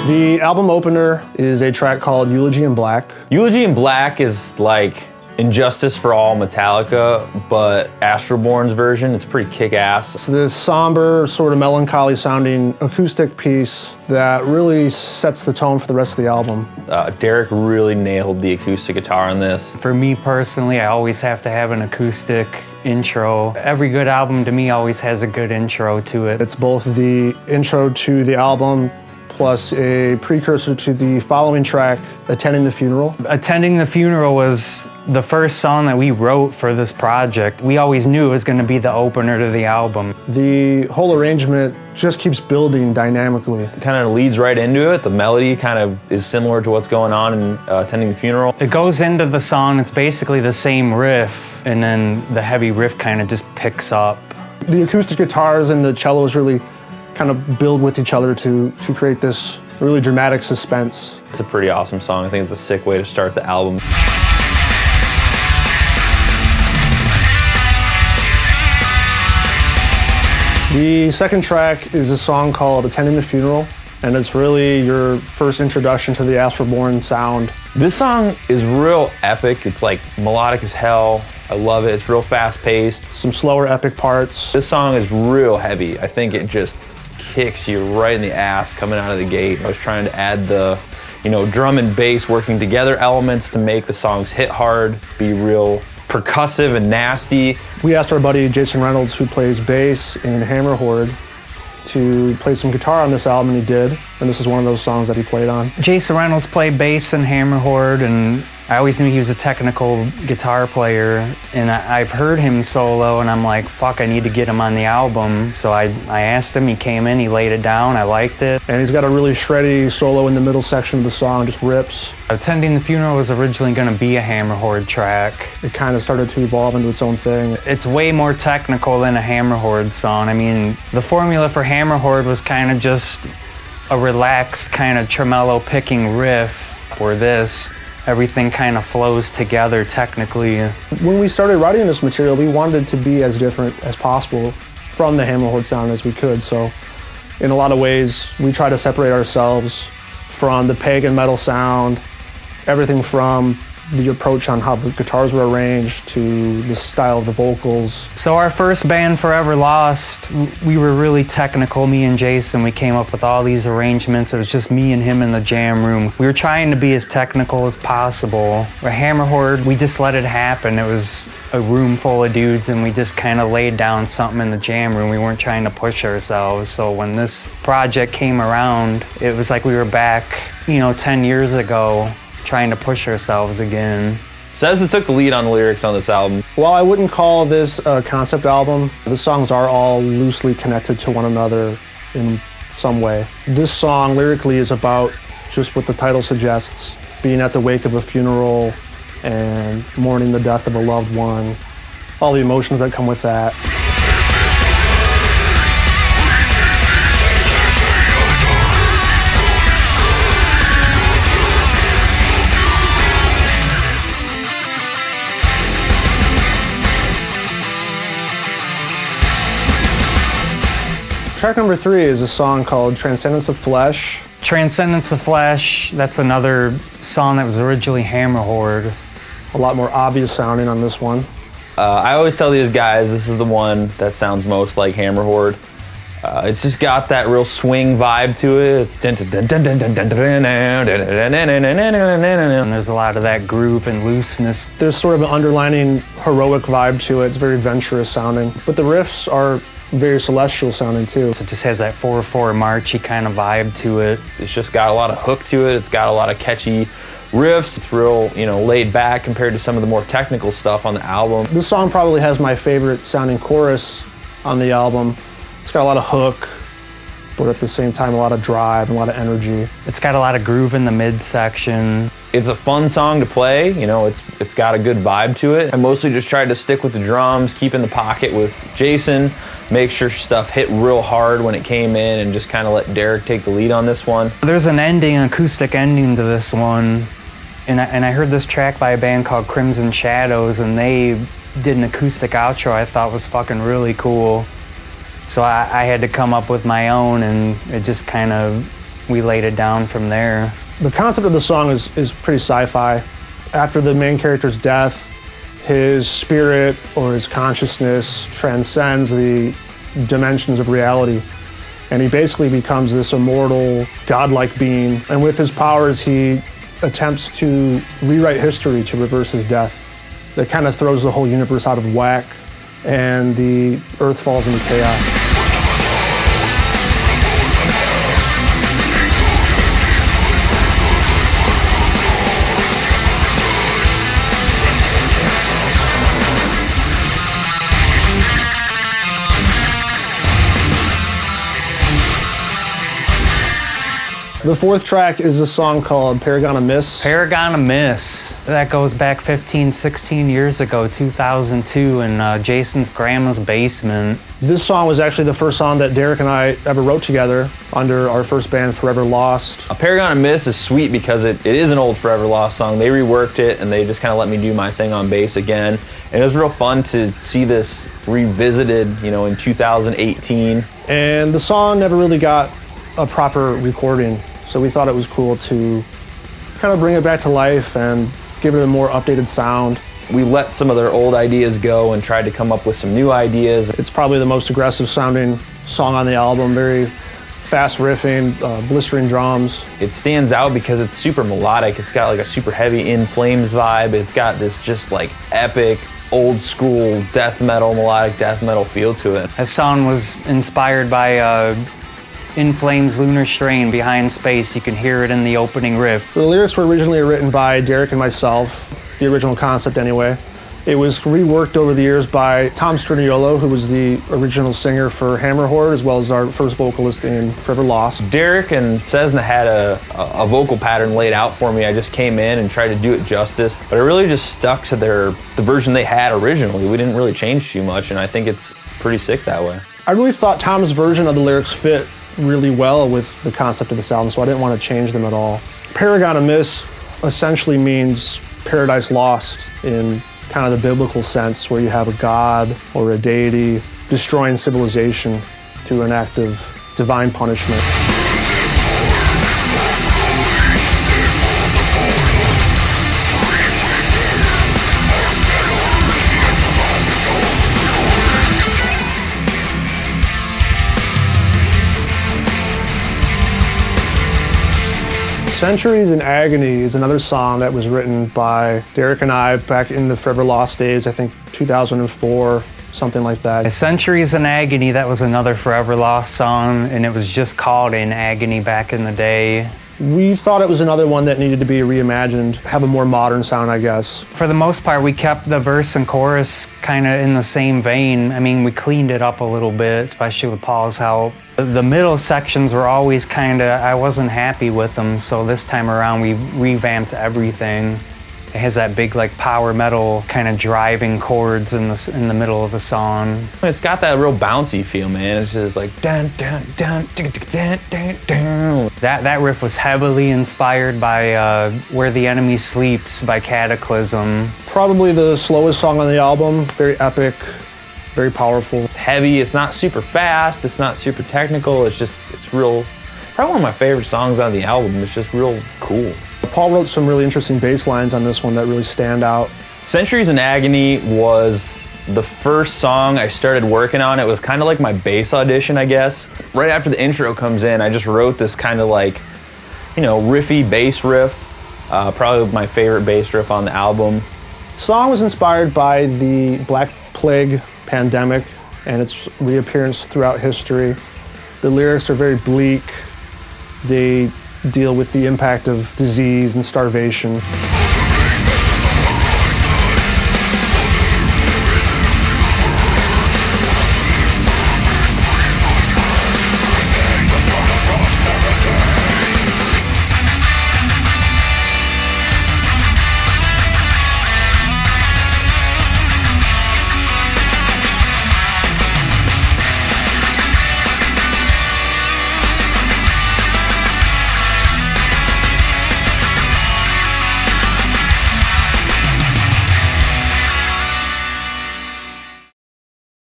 The album opener is a track called Eulogy in Black. Eulogy in Black is like Injustice for All Metallica, but Astralborne's version. It's pretty kick-ass. It's this somber, sort of melancholy sounding acoustic piece that really sets the tone for the rest of the album. Derek really nailed the acoustic guitar on this. For me personally, I always have to have an acoustic intro. Every good album to me always has a good intro to it. It's both the intro to the album plus a precursor to the following track, Attending the Funeral. Attending the Funeral was the first song that we wrote for this project. We always knew it was going to be the opener to the album. The whole arrangement just keeps building dynamically. It kind of leads right into it. The melody kind of is similar to what's going on in Attending the Funeral. It goes into the song, it's basically the same riff, and then the heavy riff kind of just picks up. The acoustic guitars and the cellos really kind of build with each other to create this really dramatic suspense. It's a pretty awesome song. I think it's a sick way to start the album. The second track is a song called Attending the Funeral, and it's really your first introduction to the Astralborne sound. This song is real epic. It's like melodic as hell. I love it. It's real fast-paced. Some slower epic parts. This song is real heavy. I think it just kicks you right in the ass coming out of the gate. I was trying to add the, drum and bass working together elements to make the songs hit hard, be real percussive and nasty. We asked our buddy Jason Reynolds, who plays bass in Hammer Horde, to play some guitar on this album, and he did. And this is one of those songs that he played on. Jason Reynolds played bass in Hammer Horde, and I always knew he was a technical guitar player, and I've heard him solo, and I'm like, fuck, I need to get him on the album. So I asked him, he came in, he laid it down, I liked it. And he's got a really shreddy solo in the middle section of the song, just rips. Attending the Funeral was originally going to be a Hammer Horde track. It kind of started to evolve into its own thing. It's way more technical than a Hammer Horde song. I mean, the formula for Hammer Horde was kind of just a relaxed kind of tremolo picking riff, where this, everything kind of flows together technically. When we started writing this material, we wanted it to be as different as possible from the Hammer Horde sound as we could. So in a lot of ways, we try to separate ourselves from the pagan metal sound, everything from the approach on how the guitars were arranged to the style of the vocals. So our first band, Forever Lost, we were really technical, me and Jason. We came up with all these arrangements. It was just me and him in the jam room. We were trying to be as technical as possible. For Hammer Horde, we just let it happen. It was a room full of dudes, and we just kind of laid down something in the jam room. We weren't trying to push ourselves. So when this project came around, it was like we were back, 10 years ago, trying to push ourselves again. Cesna took the lead on the lyrics on this album. While I wouldn't call this a concept album, the songs are all loosely connected to one another in some way. This song lyrically is about just what the title suggests, being at the wake of a funeral and mourning the death of a loved one, all the emotions that come with that. Track number 3 is a song called Transcendence of Flesh. Transcendence of Flesh, that's another song that was originally Hammer Horde. A lot more obvious sounding on this one. I always tell these guys this is the one that sounds most like Hammer Horde. It's just got that real swing vibe to it. It's and there's a lot of that groove and looseness. There's sort of an underlining heroic vibe to it. It's very adventurous sounding. But the riffs are very celestial sounding too. So it just has that 4/4 marchy kind of vibe to it. It's just got a lot of hook to it. It's got a lot of catchy riffs. It's real, laid back compared to some of the more technical stuff on the album. This song probably has my favorite sounding chorus on the album. It's got a lot of hook, but at the same time a lot of drive and a lot of energy. It's got a lot of groove in the midsection. It's a fun song to play, it's got a good vibe to it. I mostly just tried to stick with the drums, keep in the pocket with Jason, make sure stuff hit real hard when it came in, and just kind of let Derek take the lead on this one. There's an acoustic ending to this one, and I heard this track by a band called Crimson Shadows, and they did an acoustic outro I thought was fucking really cool. So I had to come up with my own, and it just kind of we laid it down from there. The concept of the song is pretty sci-fi. After the main character's death, his spirit or his consciousness transcends the dimensions of reality, and he basically becomes this immortal, godlike being. And with his powers, he attempts to rewrite history to reverse his death. That kind of throws the whole universe out of whack, and the earth falls into chaos. The fourth track is a song called Paragonimus. Paragonimus. That goes back 15, 16 years ago, 2002, in Jason's grandma's basement. This song was actually the first song that Derek and I ever wrote together under our first band, Forever Lost. Paragonimus is sweet because it is an old Forever Lost song. They reworked it and they just kind of let me do my thing on bass again. And it was real fun to see this revisited, you know, in 2018. And the song never really got a proper recording, so we thought it was cool to kind of bring it back to life and give it a more updated sound. We let some of their old ideas go and tried to come up with some new ideas. It's probably the most aggressive sounding song on the album, very fast riffing, blistering drums. It stands out because it's super melodic. It's got like a super heavy In Flames vibe. It's got this just like epic, old school death metal, melodic death metal feel to it. That song was inspired by In Flames' Lunar Strain, Behind Space. You can hear it in the opening riff. The lyrics were originally written by Derek and myself, the original concept anyway. It was reworked over the years by Tom Straniolo, who was the original singer for Hammerhorde, as well as our first vocalist in Forever Lost. Derek and Cessna had a vocal pattern laid out for me. I just came in and tried to do it justice, but I really just stuck to the version they had originally. We didn't really change too much, and I think it's pretty sick that way. I really thought Tom's version of the lyrics fit really well with the concept of this album, so I didn't want to change them at all. Paragonimus essentially means paradise lost in kind of the biblical sense, where you have a god or a deity destroying civilization through an act of divine punishment. Centuries in Agony is another song that was written by Derek and I back in the Forever Lost days, I think 2004, something like that. Centuries in Agony, that was another Forever Lost song, and it was just called In Agony back in the day. We thought it was another one that needed to be reimagined, have a more modern sound, I guess. For the most part, we kept the verse and chorus kind of in the same vein. I mean, we cleaned it up a little bit, especially with Paul's help. The middle sections were always kind of, I wasn't happy with them, so this time around we revamped everything. It has that big like power metal kind of driving chords in the middle of the song. It's got that real bouncy feel, man. It's just like dun dun dun dun dun dun dun. That riff was heavily inspired by Where the Enemy Sleeps by Cataclysm. Probably the slowest song on the album, very epic, very powerful. It's heavy, it's not super fast, it's not super technical, it's real, probably one of my favorite songs on the album. It's just real cool. Paul wrote some really interesting bass lines on this one that really stand out. Centuries in Agony was the first song I started working on. It was kind of like my bass audition, I guess. Right after the intro comes in, I just wrote this kind of like, you know, riffy bass riff. Probably my favorite bass riff on the album. The song was inspired by the Black Plague pandemic and its reappearance throughout history. The lyrics are very bleak. They deal with the impact of disease and starvation.